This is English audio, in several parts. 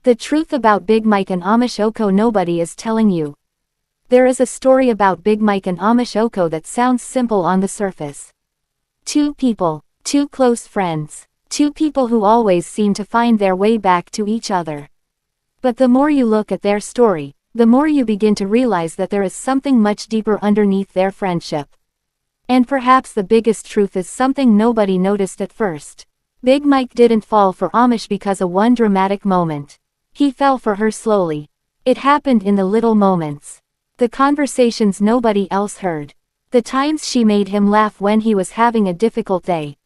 The truth about Big Mike and Omeche Oko nobody is telling you. There is a story about Big Mike and Omeche Oko that sounds simple on the surface. Two people, two close friends, two people who always seem to find their way back to each other. But the more you look at their story, the more you begin to realize that there is something much deeper underneath their friendship. And perhaps the biggest truth is something nobody noticed at first. Big Mike didn't fall for Omeche because of one dramatic moment. He fell for her slowly. It happened in the little moments. The conversations nobody else heard. The times she made him laugh when he was having a difficult day.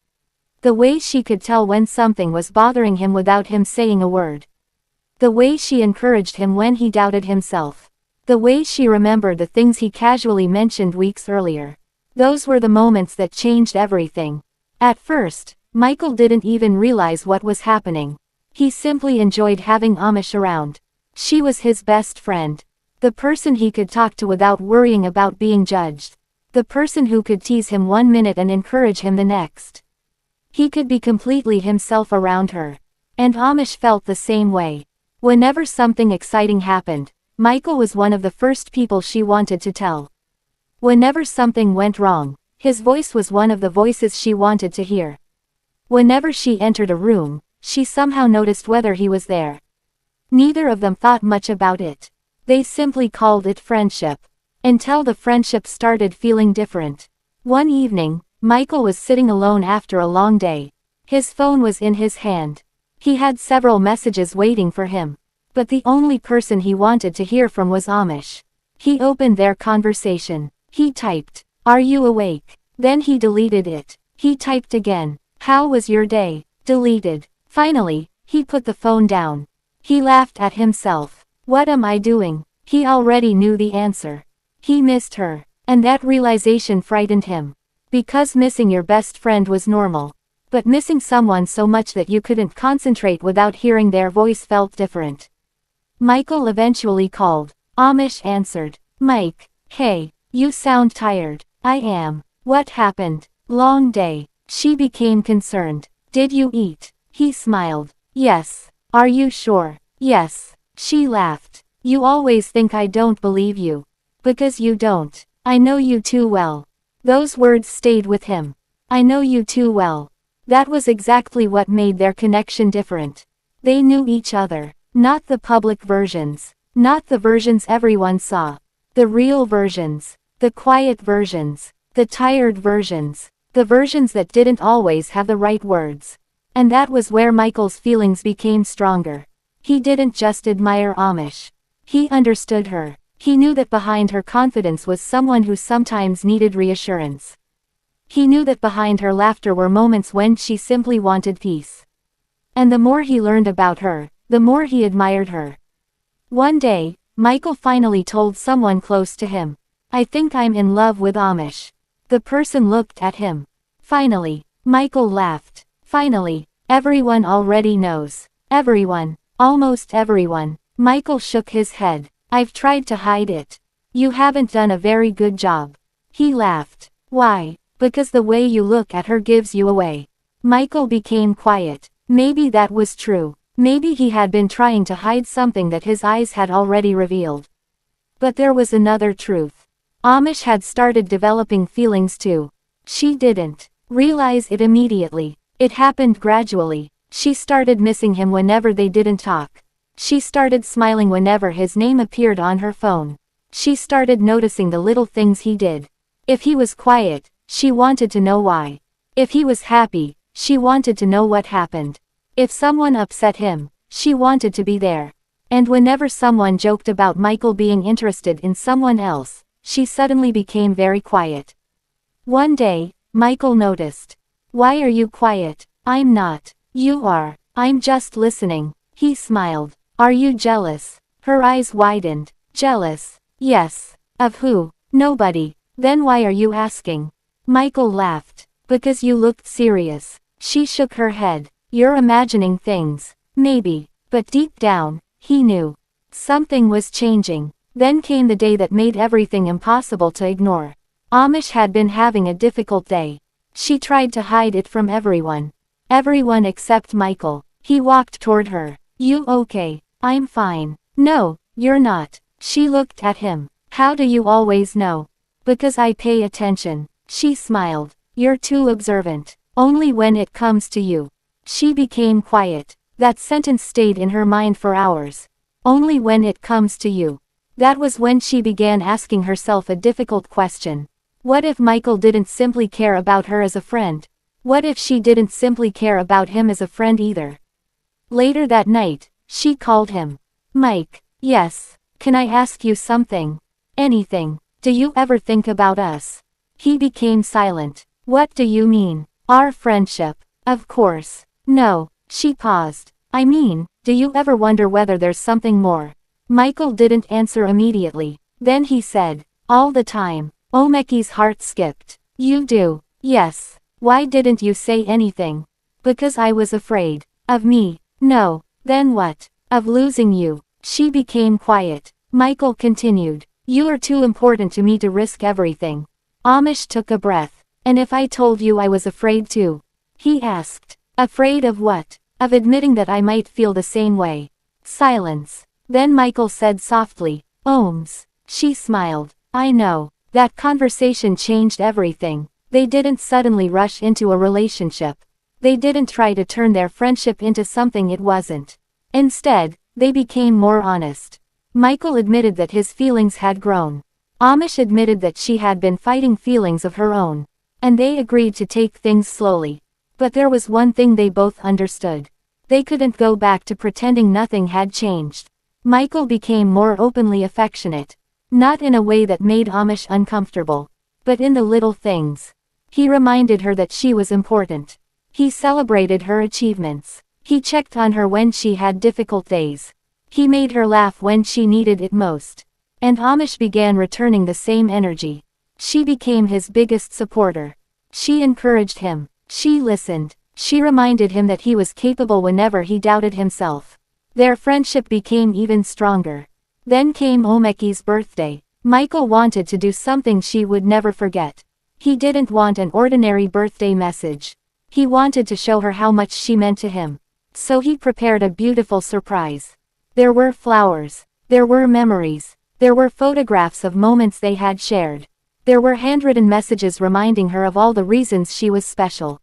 The way she could tell when something was bothering him without him saying a word. The way she encouraged him when he doubted himself. The way she remembered the things he casually mentioned weeks earlier. Those were the moments that changed everything. At first, Michael didn't even realize what was happening. He simply enjoyed having Omeche around. She was his best friend. The person he could talk to without worrying about being judged. The person who could tease him one minute and encourage him the next. He could be completely himself around her. And Omeche felt the same way. Whenever something exciting happened, Michael was one of the first people she wanted to tell. Whenever something went wrong, his voice was one of the voices she wanted to hear. Whenever she entered a room, she somehow noticed whether he was there. Neither of them thought much about it. They simply called it friendship. Until the friendship started feeling different. One evening, Michael was sitting alone after a long day. His phone was in his hand. He had several messages waiting for him. But the only person he wanted to hear from was Omeche. He opened their conversation. He typed, "Are you awake?" Then he deleted it. He typed again, "How was your day?" Deleted. Finally, he put the phone down. He laughed at himself. What am I doing? He already knew the answer. He missed her. And that realization frightened him. Because missing your best friend was normal. But missing someone so much that you couldn't concentrate without hearing their voice felt different. Michael eventually called. Omeche answered. "Mike, hey, you sound tired." "I am." "What happened?" "Long day." She became concerned. "Did you eat?" He smiled. "Yes." "Are you sure?" "Yes." She laughed. "You always think I don't believe you. Because you don't. I know you too well." Those words stayed with him. "I know you too well." That was exactly what made their connection different. They knew each other. Not the public versions. Not the versions everyone saw. The real versions. The quiet versions. The tired versions. The versions that didn't always have the right words. And that was where Michael's feelings became stronger. He didn't just admire Omeche. He understood her. He knew that behind her confidence was someone who sometimes needed reassurance. He knew that behind her laughter were moments when she simply wanted peace. And the more he learned about her, the more he admired her. One day, Michael finally told someone close to him, "I think I'm in love with Omeche." The person looked at him. Finally, Michael laughed. Finally, everyone already knows. Everyone. Almost everyone. Michael shook his head. "I've tried to hide it." "You haven't done a very good job." He laughed. "Why?" "Because the way you look at her gives you away." Michael became quiet. Maybe that was true. Maybe he had been trying to hide something that his eyes had already revealed. But there was another truth. Omeche had started developing feelings too. She didn't realize it immediately. It happened gradually. She started missing him whenever they didn't talk. She started smiling whenever his name appeared on her phone. She started noticing the little things he did. If he was quiet, she wanted to know why. If he was happy, she wanted to know what happened. If someone upset him, she wanted to be there. And whenever someone joked about Michael being interested in someone else, she suddenly became very quiet. One day, Michael noticed. "Why are you quiet?" "I'm not." "You are." "I'm just listening." He smiled. "Are you jealous?" Her eyes widened. "Jealous?" "Yes." "Of who?" "Nobody." "Then why are you asking?" Michael laughed. "Because you looked serious." She shook her head. "You're imagining things." "Maybe." But deep down, he knew. Something was changing. Then came the day that made everything impossible to ignore. Omeche had been having a difficult day. She tried to hide it from everyone. Everyone except Michael. He walked toward her. "You okay?" I'm fine. No, you're not. She looked at him. How do you always know? Because I pay attention. She smiled. You're too observant. Only when it comes to you. She became quiet. That sentence stayed in her mind for hours. Only when it comes to you. That was when she began asking herself a difficult question. What if Michael didn't simply care about her as a friend? What if she didn't simply care about him as a friend either? Later that night, she called him. Mike. Yes. Can I ask you something? Anything. Do you ever think about us? He became silent. What do you mean? Our friendship. Of course. No. She paused. I mean, do you ever wonder whether there's something more? Michael didn't answer immediately. Then he said, all the time. Omeche's heart skipped. You do? Yes. Why didn't you say anything? Because I was afraid. Of me? No. Then what? Of losing you. She became quiet. Michael continued. You are too important to me to risk everything. Omeche took a breath. And if I told you I was afraid too? He asked. Afraid of what? Of admitting that I might feel the same way. Silence. Then Michael said softly, Ohms. She smiled. I know. That conversation changed everything. They didn't suddenly rush into a relationship. They didn't try to turn their friendship into something it wasn't. Instead, they became more honest. Michael admitted that his feelings had grown. Omeche admitted that she had been fighting feelings of her own. And they agreed to take things slowly. But there was one thing they both understood. They couldn't go back to pretending nothing had changed. Michael became more openly affectionate. Not in a way that made Omeche uncomfortable. But in the little things. He reminded her that she was important. He celebrated her achievements. He checked on her when she had difficult days. He made her laugh when she needed it most. And Omeche began returning the same energy. She became his biggest supporter. She encouraged him. She listened. She reminded him that he was capable whenever he doubted himself. Their friendship became even stronger. Then came Omeche's birthday. Michael wanted to do something she would never forget. He didn't want an ordinary birthday message. He wanted to show her how much she meant to him. So he prepared a beautiful surprise. There were flowers. There were memories. There were photographs of moments they had shared. There were handwritten messages reminding her of all the reasons she was special.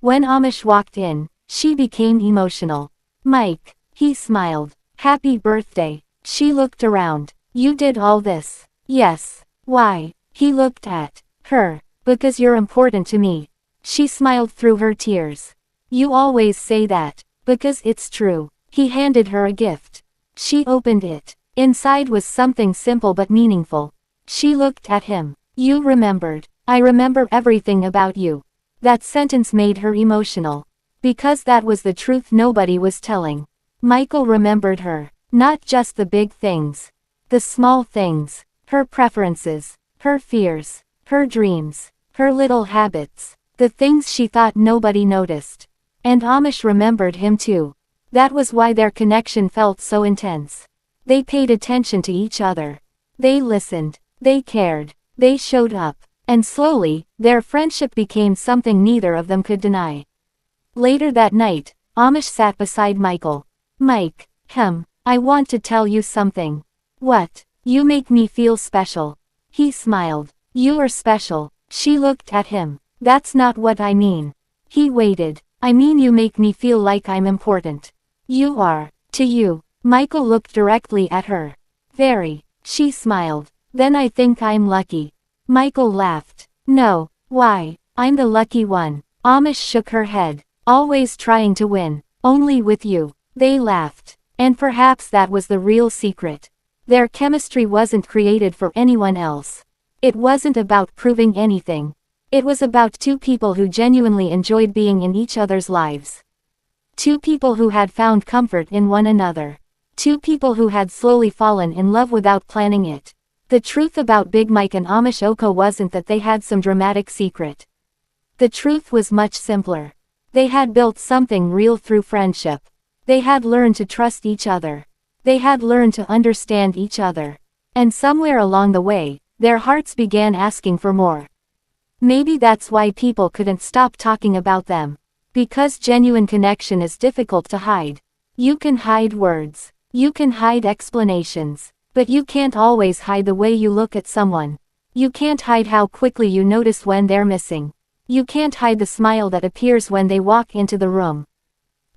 When Omeche walked in, she became emotional. Mike. He smiled. Happy birthday. She looked around. You did all this? Yes. Why? He looked at her. Because you're important to me. She smiled through her tears. You always say that. Because it's true. He handed her a gift. She opened it. Inside was something simple but meaningful. She looked at him. You remembered. I remember everything about you. That sentence made her emotional. Because that was the truth nobody was telling. Michael remembered her. Not just the big things. The small things. Her preferences. Her fears. Her dreams. Her little habits. The things she thought nobody noticed. And Omeche remembered him too. That was why their connection felt so intense. They paid attention to each other. They listened. They cared. They showed up. And slowly, their friendship became something neither of them could deny. Later that night, Omeche sat beside Michael. Mike, I want to tell you something. What? You make me feel special. He smiled. You are special. She looked at him. That's not what I mean. He waited. I mean you make me feel like I'm important. You are. To you. Michael looked directly at her. Very. She smiled. Then I think I'm lucky. Michael laughed. No. Why? I'm the lucky one. Omeche shook her head. Always trying to win. Only with you. They laughed. And perhaps that was the real secret. Their chemistry wasn't created for anyone else. It wasn't about proving anything. It was about two people who genuinely enjoyed being in each other's lives. Two people who had found comfort in one another. Two people who had slowly fallen in love without planning it. The truth about Big Mike and Omeche Oko wasn't that they had some dramatic secret. The truth was much simpler. They had built something real through friendship. They had learned to trust each other. They had learned to understand each other. And somewhere along the way, their hearts began asking for more. Maybe that's why people couldn't stop talking about them. Because genuine connection is difficult to hide. You can hide words. You can hide explanations, but you can't always hide the way you look at someone. You can't hide how quickly you notice when they're missing. You can't hide the smile that appears when they walk into the room.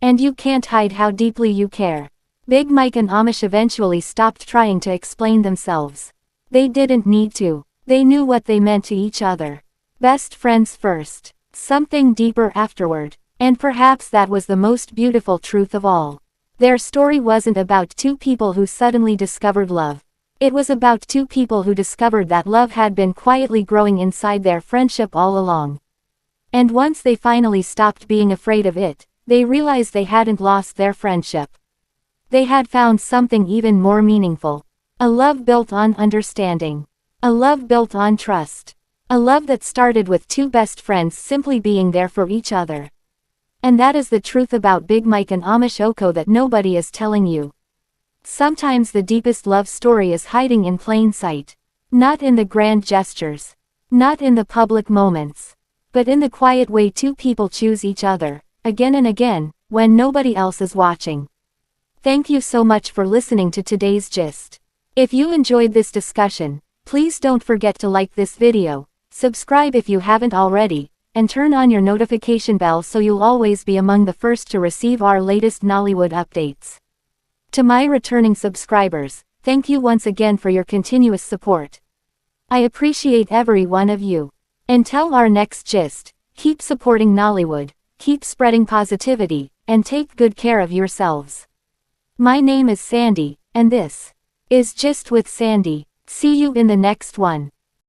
And you can't hide how deeply you care. Big Mike and Omeche eventually stopped trying to explain themselves. They didn't need to. They knew what they meant to each other. Best friends first. Something deeper afterward. And perhaps that was the most beautiful truth of all. Their story wasn't about two people who suddenly discovered love. It was about two people who discovered that love had been quietly growing inside their friendship all along. And once they finally stopped being afraid of it, they realized they hadn't lost their friendship. They had found something even more meaningful. A love built on understanding. A love built on trust. A love that started with two best friends simply being there for each other. And that is the truth about Big Mike and Omeche Oko that nobody is telling you. Sometimes the deepest love story is hiding in plain sight. Not in the grand gestures. Not in the public moments. But in the quiet way two people choose each other, again and again, when nobody else is watching. Thank you so much for listening to today's gist. If you enjoyed this discussion, please don't forget to like this video, subscribe if you haven't already, and turn on your notification bell so you'll always be among the first to receive our latest Nollywood updates. To my returning subscribers, thank you once again for your continuous support. I appreciate every one of you. Until our next gist, keep supporting Nollywood, keep spreading positivity, and take good care of yourselves. My name is Sandy, and this is Gist with Sandy. See you in the next one.